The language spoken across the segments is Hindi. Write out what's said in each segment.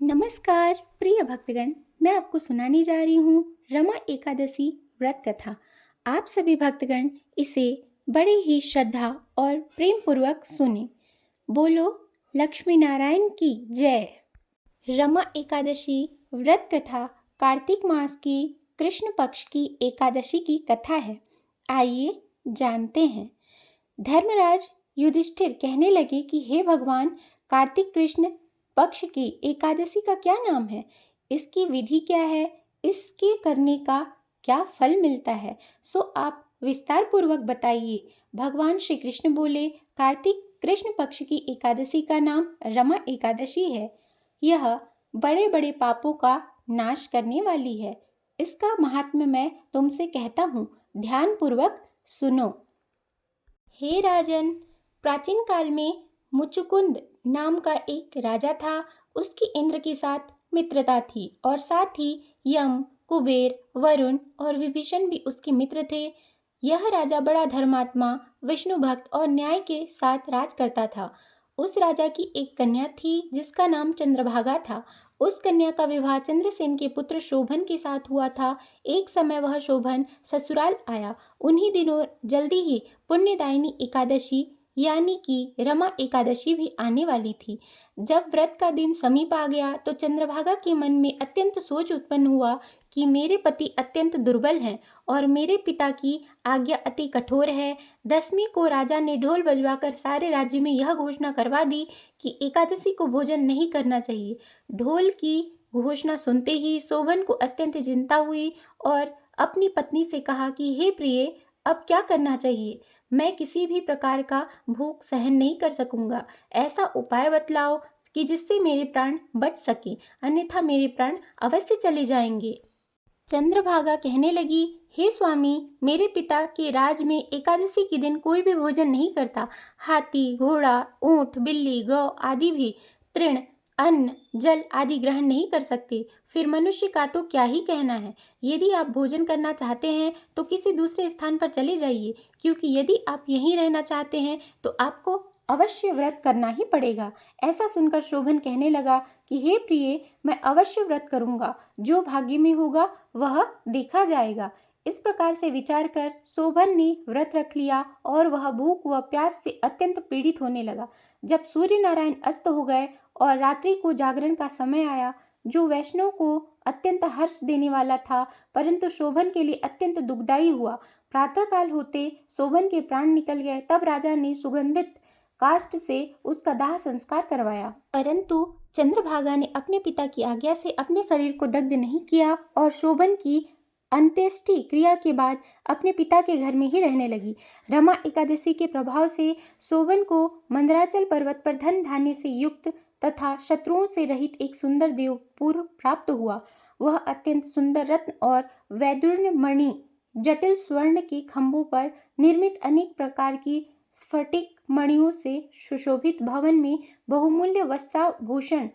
नमस्कार प्रिय भक्तगण, मैं आपको सुनाने जा रही हूँ रमा एकादशी व्रत कथा। आप सभी भक्तगण इसे बड़े ही श्रद्धा और प्रेम पूर्वक सुने। बोलो लक्ष्मी नारायण की जय। रमा एकादशी व्रत कथा कार्तिक मास की कृष्ण पक्ष की एकादशी की कथा है। आइए जानते हैं। धर्मराज युधिष्ठिर कहने लगे कि हे भगवान, कार्तिक कृष्ण पक्ष की एकादशी का क्या नाम है, इसकी विधि क्या है, इसके करने का क्या फल मिलता है, सो आप विस्तार पूर्वक बताइए। भगवान श्री कृष्ण बोले, कार्तिक कृष्ण पक्ष की एकादशी का नाम रमा एकादशी है। यह बड़े बड़े पापों का नाश करने वाली है। इसका महात्म्य मैं तुमसे कहता हूँ, ध्यान पूर्वक सुनो। हे राजन, प्राचीन काल में मुचुकुंद नाम का एक राजा था। उसकी इंद्र के साथ मित्रता थी और साथ ही यम, कुबेर, वरुण और विभीषण भी उसके मित्र थे। यह राजा बड़ा धर्मात्मा, विष्णु भक्त और न्याय के साथ राज करता था। उस राजा की एक कन्या थी जिसका नाम चंद्रभागा था। उस कन्या का विवाह चंद्रसेन के पुत्र शोभन के साथ हुआ था। एक समय वह शोभन ससुराल आया। उन्हीं दिनों जल्दी ही पुण्यदायिनी एकादशी यानी कि रमा एकादशी भी आने वाली थी। जब व्रत का दिन समीप आ गया तो चंद्रभागा के मन में अत्यंत सोच उत्पन्न हुआ कि मेरे पति अत्यंत दुर्बल हैं और मेरे पिता की आज्ञा अति कठोर है। दसवीं को राजा ने ढोल बजवाकर सारे राज्य में यह घोषणा करवा दी कि एकादशी को भोजन नहीं करना चाहिए। ढोल की घोषणा सुनते ही शोभन को अत्यंत चिंता हुई और अपनी पत्नी से कहा कि हे प्रिय, अब क्या करना चाहिए? मैं किसी भी प्रकार का भूख सहन नहीं कर सकूंगा। ऐसा उपाय बतलाओ कि जिससे मेरे प्राण बच सके, अन्यथा मेरे प्राण अवश्य चले जाएंगे। चंद्रभागा कहने लगी, हे स्वामी, मेरे पिता के राज में एकादशी के दिन कोई भी भोजन नहीं करता। हाथी, घोड़ा, ऊंट, बिल्ली, गौ आदि भी तृण, अन्न, जल आदि ग्रहण नहीं कर सकते। फिर मनुष्य का तो क्या ही कहना है। यदि आप भोजन करना चाहते हैं तो किसी दूसरे स्थान पर चले जाइए, क्योंकि यदि आप यहीं रहना चाहते हैं तो आपको अवश्य व्रत करना ही पड़ेगा। ऐसा सुनकर शोभन कहने लगा कि हे प्रिय, मैं अवश्य व्रत करूंगा। जो भाग्य में होगा वह देखा जाएगा। इस प्रकार से विचार कर शोभन ने व्रत रख लिया और वह भूख व प्यास से अत्यंत पीड़ित होने लगा। जब सूर्य नारायण अस्त हो गए और रात्रि को जागरण का समय आया, जो वैष्णव को अत्यंत हर्ष देने वाला था, परंतु शोभन के लिए अत्यंत दुखदायी हुआ। प्रातःकाल होते शोभन के प्राण निकल गए। तब राजा ने सुगंधित काष्ठ से उसका दाह संस्कार करवाया, परंतु चंद्रभागा ने अपने पिता की आज्ञा से अपने शरीर को दग्ध नहीं किया और शोभन की अंत्येष्टि क्रिया के बाद अपने पिता के घर में ही रहने लगी। रमा एकादशी के प्रभाव से शोभन को मंदराचल पर्वत पर धन धान्य से युक्त तथा शत्रुओं से रहित एक सुंदर देवपुर प्राप्त हुआ। वह अत्यंत सुंदर रत्न और वैदुर्य मणि, जटिल स्वर्ण के खंभों पर निर्मित अनेक प्रकार की स्फटिक मणियों से सुशोभित भवन में बहुमूल्य वस्त्राभूषण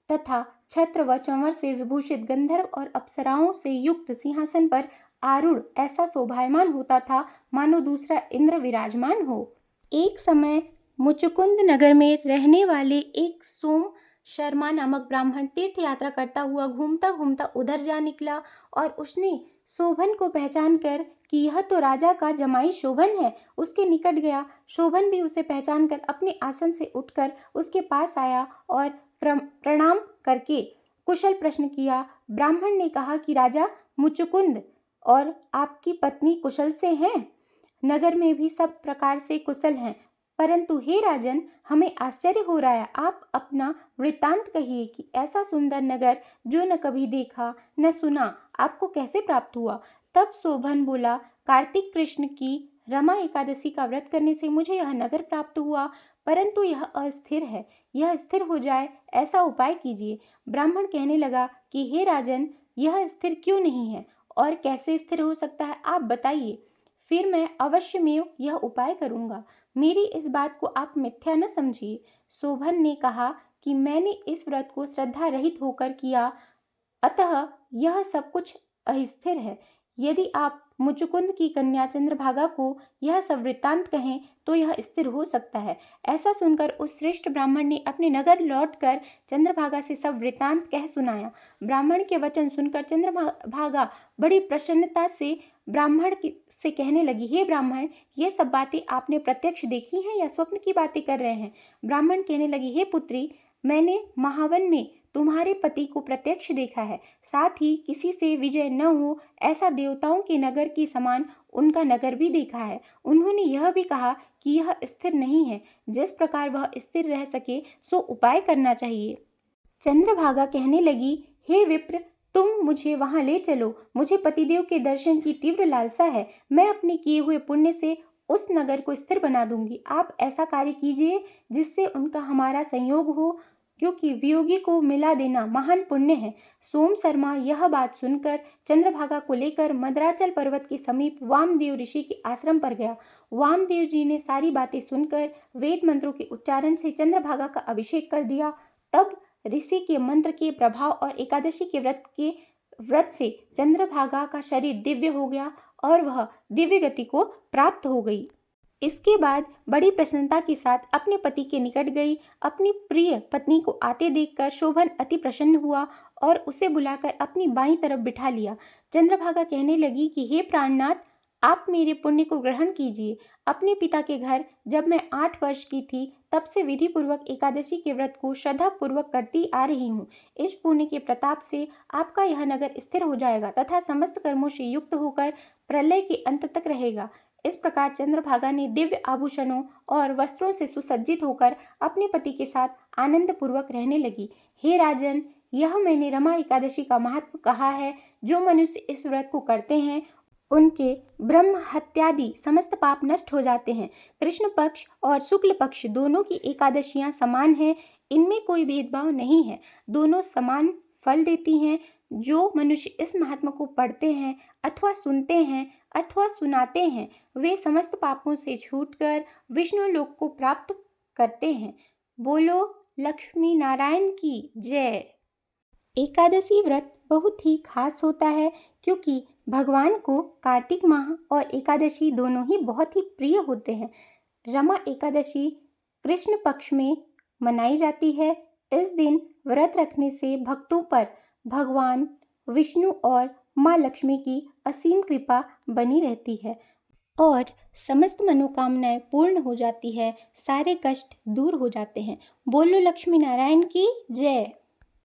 तथा छत्र व चंवर से विभूषित गंधर्व और अप्सराओं से युक्त सिंहासन पर आरूढ़ ऐसा शोभायमान होता था मानो दूसरा इंद्र विराजमान हो। एक समय मुचुकुंद नगर में रहने वाले एक सोम शर्मा नामक ब्राह्मण तीर्थ यात्रा करता हुआ घूमता घूमता उधर जा निकला और उसने शोभन को पहचान कर कि यह तो राजा का जमाई शोभन है, उसके निकट गया। शोभन भी उसे पहचान कर अपने आसन से उठकर उसके पास आया और प्रणाम करके कुशल प्रश्न किया। ब्राह्मण ने कहा कि राजा मुचुकुंद और आपकी पत्नी कुशल से हैं? नगर में भी सब प्रकार से कुशल हैं, परंतु हे राजन, हमें आश्चर्य हो रहा है। आप अपना वृत्तांत कहिए कि ऐसा सुंदर नगर जो न कभी देखा न सुना आपको कैसे प्राप्त हुआ। तब शोभन बोला, कार्तिक कृष्ण की रमा एकादशी का व्रत करने से मुझे यह नगर प्राप्त हुआ, परंतु यह अस्थिर है। यह स्थिर हो जाए ऐसा उपाय कीजिए। ब्राह्मण कहने लगा कि हे राजन, यह स्थिर क्यों नहीं है और कैसे स्थिर हो सकता है, आप बताइए, फिर मैं अवश्य में यह उपाय करूंगा। मेरी इस बात को आप मिथ्या न समझिए। शोभन ने कहा कि मैंने इस व्रत को श्रद्धा रहित होकर किया, अतः यह सब कुछ अस्थिर है। यदि आप मुचुकुंद की कन्या चंद्रभागा को यह सब वृत्तांत कहें तो यह स्थिर हो सकता है। ऐसा सुनकर उस श्रेष्ठ ब्राह्मण ने अपने नगर लौटकर चंद्रभागा से सब वृत्तांत कह सुनाया। ब्राह्मण के वचन सुनकर चंद्रभागा बड़ी प्रसन्नता से से कहने लगी, हे ब्राह्मण, ये सब बातें आपने प्रत्यक्ष देखी हैं या स्वप्न की बातें कर रहे हैं? ब्राह्मण कहने लगी, हे पुत्री, मैंने महावन में तुम्हारे पति को प्रत्यक्ष देखा है, साथ ही किसी से विजय न हो ऐसा देवताओं के नगर की समान उनका नगर भी देखा है। उन्होंने यह भी कहा कि यह स्थिर नहीं है, जिस प्रकार वह स्थिर रह सके सो उपाय करना चाहिए। चंद्रभागा कहने लगी, हे विप्र, तुम मुझे वहां ले चलो, मुझे पतिदेव के दर्शन की तीव्र लालसा है। मैं अपने किए हुए पुण्य से उस नगर को स्थिर बना दूंगी। आप ऐसा कार्य कीजिए जिससे उनका हमारा संयोग हो, क्योंकि वियोगी को मिला देना महान पुण्य है। सोम शर्मा यह बात सुनकर चंद्रभागा को लेकर मद्राचल पर्वत के समीप वामदेव ऋषि के आश्रम पर गया। वामदेव जी ने सारी बातें सुनकर वेद मंत्रों के उच्चारण से चंद्रभागा का अभिषेक कर दिया। तब ऋषि के मंत्र के प्रभाव और एकादशी के व्रत से चंद्रभागा का शरीर दिव्य हो गया और वह दिव्य गति को प्राप्त हो गई। इसके बाद बड़ी प्रसन्नता के साथ अपने पति के निकट गई। अपनी प्रिय पत्नी को आते देखकर शोभन अति प्रसन्न हुआ और उसे बुलाकर अपनी बाईं तरफ बिठा लिया। चंद्रभागा कहने लगी कि हे प्राणनाथ, आप मेरे पुण्य को ग्रहण कीजिए। अपने पिता के घर जब मैं 8 वर्ष की थी तब से विधि पूर्वक एकादशी के व्रत को श्रद्धा पूर्वक करती आ रही हूँ। इस पुण्य के प्रताप से आपका यह नगर स्थिर हो जाएगा तथा समस्त कर्मों से युक्त होकर प्रलय के अंत तक रहेगा। इस प्रकार चंद्रभागा ने दिव्य आभूषणों और वस्त्रों से सुसज्जित होकर अपने पति के साथ आनंद पूर्वक रहने लगी। हे राजन, यह मैंने रमा एकादशी का महत्व कहा है। जो मनुष्य इस व्रत को करते हैं उनके ब्रह्म हत्यादि समस्त पाप नष्ट हो जाते हैं। कृष्ण पक्ष और शुक्ल पक्ष दोनों की एकादशियां समान हैं, इनमें कोई भेदभाव नहीं है, दोनों समान फल देती हैं। जो मनुष्य इस महात्मा को पढ़ते हैं अथवा सुनते हैं अथवा सुनाते हैं, वे समस्त पापों से छूटकर विष्णु लोक को प्राप्त करते हैं। बोलो लक्ष्मी नारायण की जय। एकादशी व्रत बहुत ही खास होता है क्योंकि भगवान को कार्तिक माह और एकादशी दोनों ही बहुत ही प्रिय होते हैं। रमा एकादशी कृष्ण पक्ष में मनाई जाती है। इस दिन व्रत रखने से भक्तों पर भगवान विष्णु और माँ लक्ष्मी की असीम कृपा बनी रहती है और समस्त मनोकामनाएं पूर्ण हो जाती है, सारे कष्ट दूर हो जाते हैं। बोलो लक्ष्मी नारायण की जय।